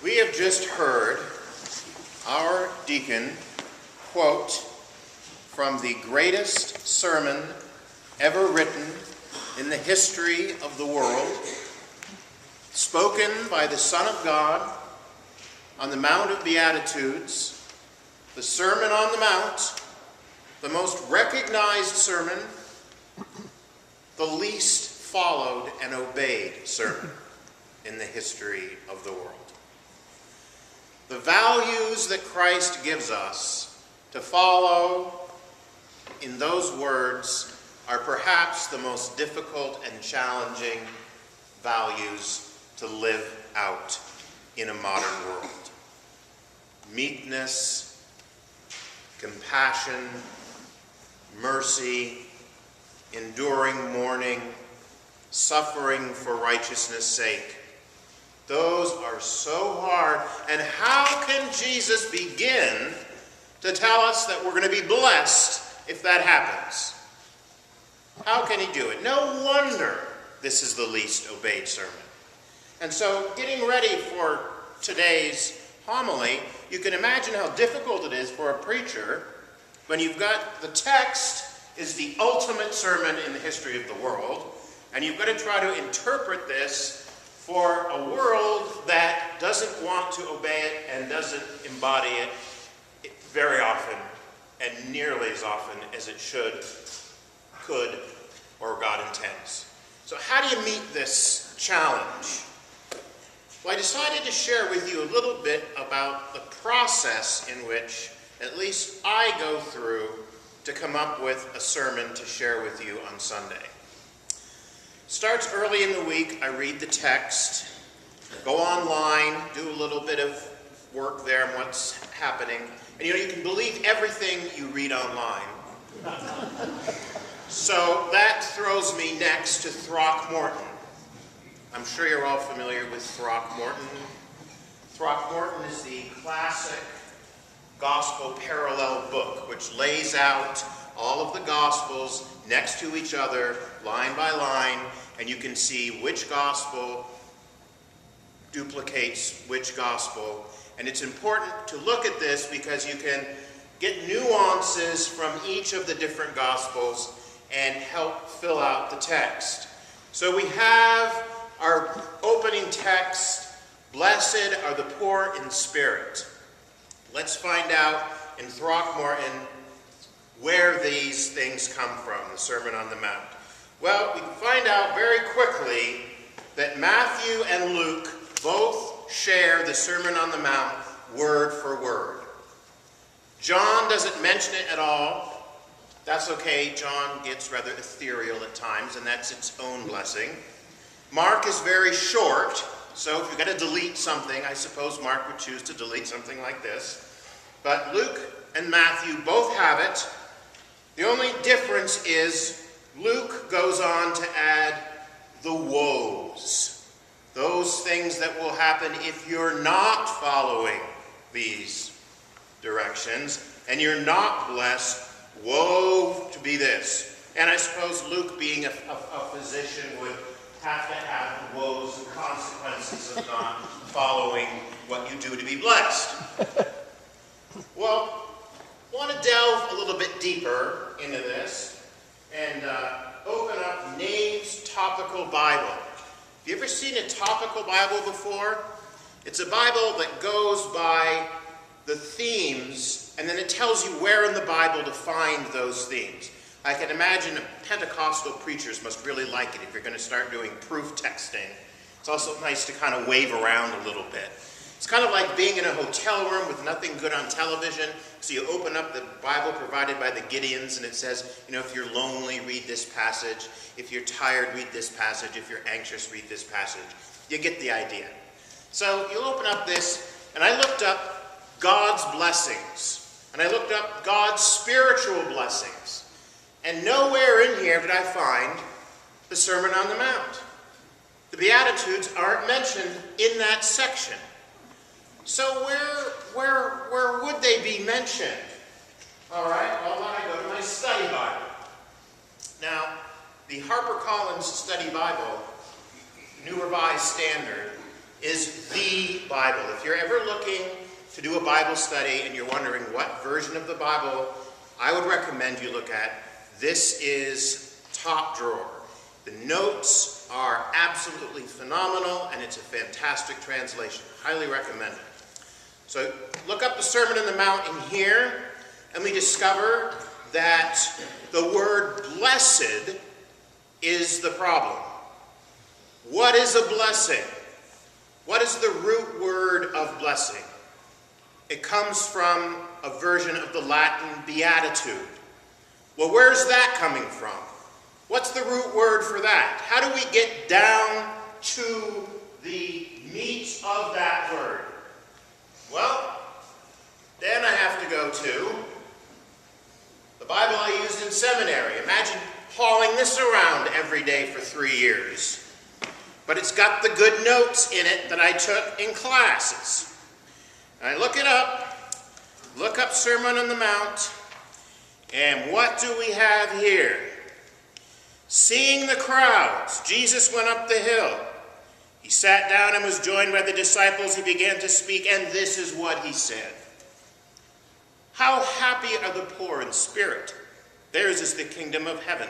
We have just heard our deacon quote from the greatest sermon ever written in the history of the world, spoken by the Son of God on the Mount of Beatitudes, the Sermon on the Mount, the most recognized sermon, the least followed and obeyed sermon in the history of the world. The values that Christ gives us to follow in those words are perhaps the most difficult and challenging values to live out in a modern world. Meekness, compassion, mercy, enduring mourning, suffering for righteousness' sake. Those are so hard. And how can Jesus begin to tell us that we're going to be blessed if that happens? How can he do it? No wonder this is the least obeyed sermon. And so, getting ready for today's homily, you can imagine how difficult it is for a preacher when you've got the text is the ultimate sermon in the history of the world, and you've got to try to interpret this for a world that doesn't want to obey it and doesn't embody it very often and nearly as often as it should, could, or God intends. So how do you meet this challenge? Well, I decided to share with you a little bit about the process in which at least I go through to come up with a sermon to share with you on Sunday. Starts early in the week. I read the text, go online, do a little bit of work there on what's happening. And you can believe everything you read online. So that throws me next to Throckmorton. I'm sure you're all familiar with Throckmorton. Throckmorton is the classic gospel parallel book, which lays out all of the gospels next to each other, line by line, and you can see which gospel duplicates which gospel. And it's important to look at this because you can get nuances from each of the different gospels and help fill out the text. So we have our opening text, "Blessed are the poor in spirit." Let's find out in Throckmorton where these things come from, the Sermon on the Mount. Well, we can find out very quickly that Matthew and Luke both share the Sermon on the Mount word for word. John doesn't mention it at all. That's okay. John gets rather ethereal at times, and that's its own blessing. Mark is very short, so if you've got to delete something, I suppose Mark would choose to delete something like this. But Luke and Matthew both have it. The only difference is Luke goes on to add the woes. Those things that will happen if you're not following these directions and you're not blessed. Woe to be this. And I suppose Luke, being a physician, would have to have the woes and consequences of not following what you do to be blessed. Well, I want to delve a little bit deeper into this and open up Nave's Topical Bible. Have you ever seen a topical Bible before? It's a Bible that goes by the themes, and then it tells you where in the Bible to find those themes. I can imagine Pentecostal preachers must really like it if you're going to start doing proof texting. It's also nice to kind of wave around a little bit. It's kind of like being in a hotel room with nothing good on television. So you open up the Bible provided by the Gideons, and it says, if you're lonely, read this passage. If you're tired, read this passage. If you're anxious, read this passage. You get the idea. So you'll open up this, and I looked up God's blessings. And I looked up God's spiritual blessings. And nowhere in here did I find the Sermon on the Mount. The Beatitudes aren't mentioned in that section. So where would they be mentioned? All right, well, then I go to my study Bible. Now, the HarperCollins Study Bible, New Revised Standard, is the Bible. If you're ever looking to do a Bible study and you're wondering what version of the Bible I would recommend you look at, this is top drawer. The notes are absolutely phenomenal, and it's a fantastic translation. Highly recommend it. So look up the Sermon on the Mount in here, and we discover that the word blessed is the problem. What is a blessing? What is the root word of blessing? It comes from a version of the Latin beatitude. Well, where's that coming from? What's the root word for that? How do we get down to the meat of that word? Well, then I have to go to the Bible I used in seminary. Imagine hauling this around every day for 3 years. But it's got the good notes in it that I took in classes. I look it up, look up Sermon on the Mount, and what do we have here? Seeing the crowds, Jesus went up the hill. He sat down and was joined by the disciples. He began to speak, and this is what he said. How happy are the poor in spirit? Theirs is the kingdom of heaven.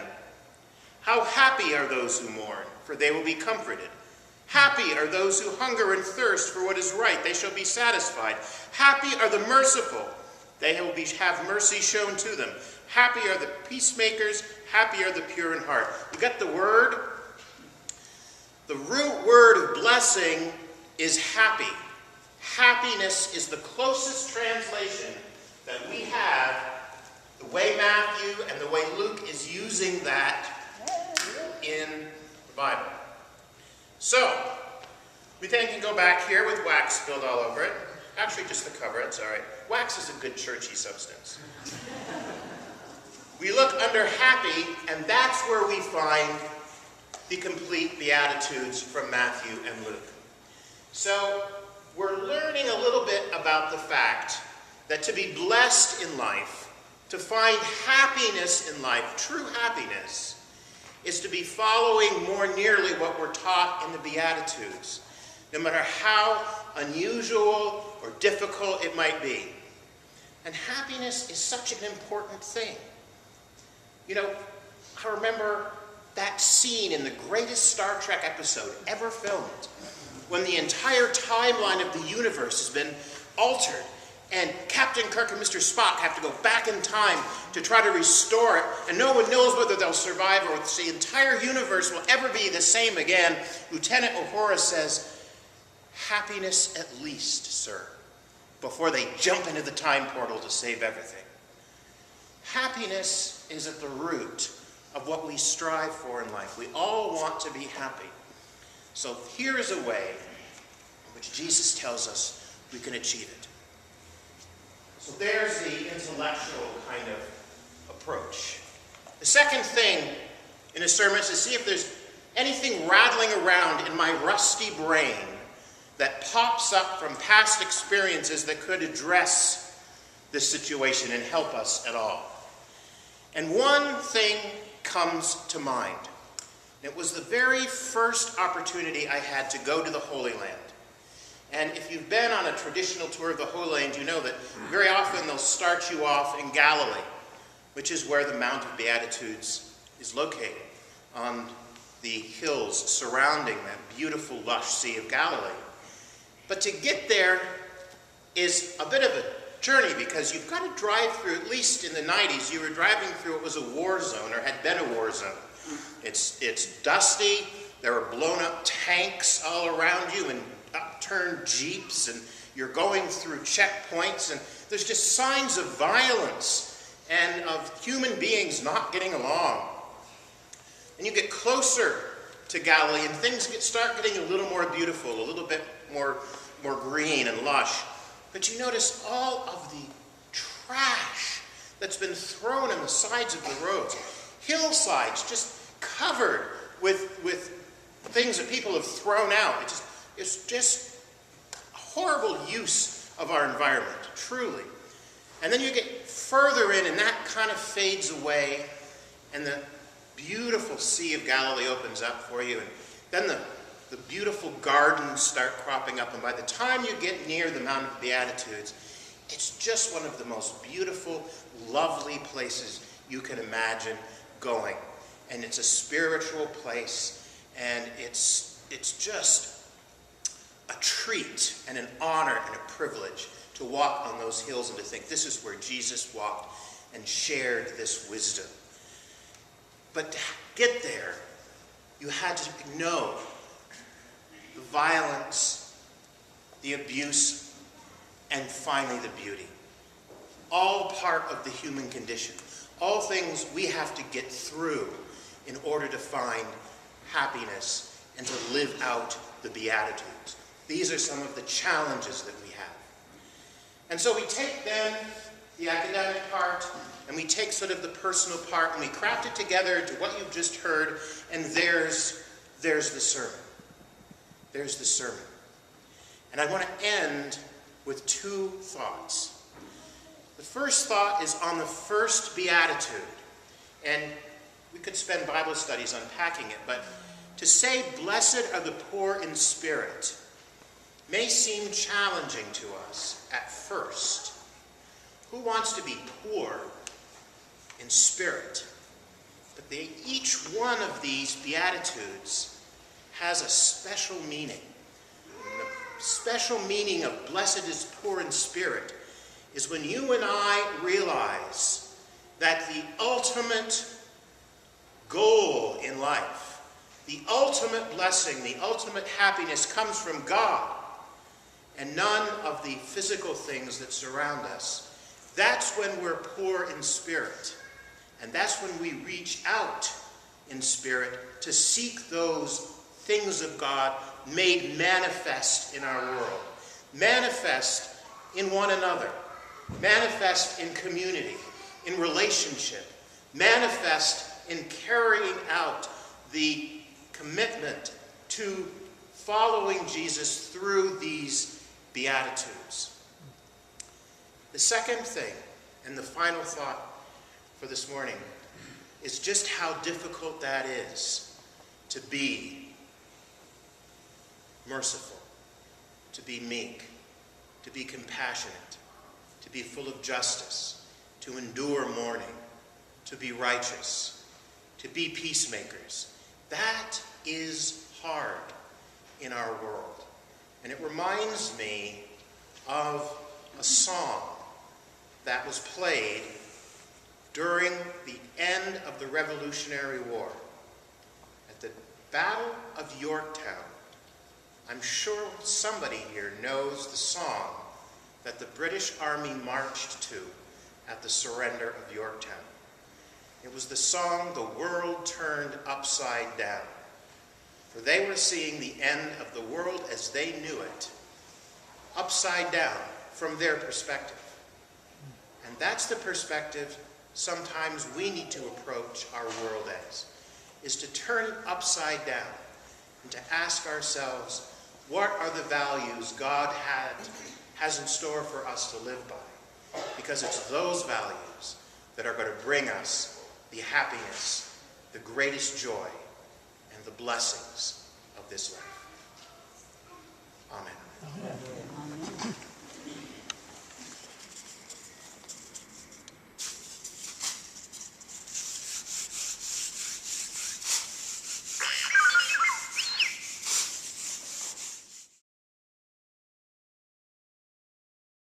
How happy are those who mourn, for they will be comforted. Happy are those who hunger and thirst for what is right. They shall be satisfied. Happy are the merciful. They will have mercy shown to them. Happy are the peacemakers. Happy are the pure in heart. You got the word? The root word of blessing is happy. Happiness is the closest translation that we have, the way Matthew and the way Luke is using that in the Bible. So, we then can go back here with wax spilled all over it. Actually, just the cover, it's all right. Wax is a good churchy substance. We look under happy, and that's where we find the complete Beatitudes from Matthew and Luke. So, we're learning a little bit about the fact that to be blessed in life, to find happiness in life, true happiness, is to be following more nearly what we're taught in the Beatitudes, no matter how unusual or difficult it might be. And happiness is such an important thing. You know, I remember that scene in the greatest Star Trek episode ever filmed, when the entire timeline of the universe has been altered, and Captain Kirk and Mr. Spock have to go back in time to try to restore it, and no one knows whether they'll survive or if the entire universe will ever be the same again. Lieutenant Uhura says, "Happiness at least, sir," before they jump into the time portal to save everything. Happiness is at the root of what we strive for in life. We all want to be happy. So here is a way in which Jesus tells us we can achieve it. So there's the intellectual kind of approach. The second thing in a sermon is to see if there's anything rattling around in my rusty brain that pops up from past experiences that could address this situation and help us at all. And one thing comes to mind. It was the very first opportunity I had to go to the Holy Land. And if you've been on a traditional tour of the Holy Land, you know that very often they'll start you off in Galilee, which is where the Mount of Beatitudes is located, on the hills surrounding that beautiful, lush Sea of Galilee. But to get there is a bit of a journey, because you've got to drive through, at least in the 90s, you were driving through what was a war zone, or had been a war zone. It's dusty, there are blown up tanks all around you, and upturned jeeps, and you're going through checkpoints, and there's just signs of violence and of human beings not getting along. And you get closer to Galilee, and things start getting a little more beautiful, a little bit more green and lush. But you notice all of the trash that's been thrown on the sides of the roads. Hillsides just covered with things that people have thrown out. It's just a horrible use of our environment, truly. And then you get further in, and that kind of fades away, and the beautiful Sea of Galilee opens up for you. And then the the beautiful gardens start cropping up, and by the time you get near the Mount of the Beatitudes, it's just one of the most beautiful, lovely places you can imagine going. And it's a spiritual place, and it's just a treat and an honor and a privilege to walk on those hills and to think this is where Jesus walked and shared this wisdom. But to get there, you had to know the violence, the abuse, and finally the beauty. All part of the human condition. All things we have to get through in order to find happiness and to live out the Beatitudes. These are some of the challenges that we have. And so we take then the academic part, and we take sort of the personal part, and we craft it together to what you've just heard, and there's the sermon. There's the sermon. And I want to end with two thoughts. The first thought is on the first beatitude. And we could spend Bible studies unpacking it, but to say, blessed are the poor in spirit, may seem challenging to us at first. Who wants to be poor in spirit? But each one of these beatitudes has a special meaning. And the special meaning of blessed is poor in spirit is when you and I realize that the ultimate goal in life, the ultimate blessing, the ultimate happiness comes from God and none of the physical things that surround us. That's when we're poor in spirit. And that's when we reach out in spirit to seek those things of God made manifest in our world. Manifest in one another. Manifest in community, in relationship. Manifest in carrying out the commitment to following Jesus through these Beatitudes. The second thing, and the final thought for this morning, is just how difficult that is to be merciful, to be meek, to be compassionate, to be full of justice, to endure mourning, to be righteous, to be peacemakers. That is hard in our world. And it reminds me of a song that was played during the end of the Revolutionary War. At the Battle of Yorktown, I'm sure somebody here knows the song that the British Army marched to at the surrender of Yorktown. It was the song, "The World Turned Upside Down." For they were seeing the end of the world as they knew it, upside down from their perspective. And that's the perspective sometimes we need to approach our world as, is to turn it upside down and to ask ourselves, what are the values God has in store for us to live by? Because it's those values that are going to bring us the happiness, the greatest joy, and the blessings of this life. Amen. Amen.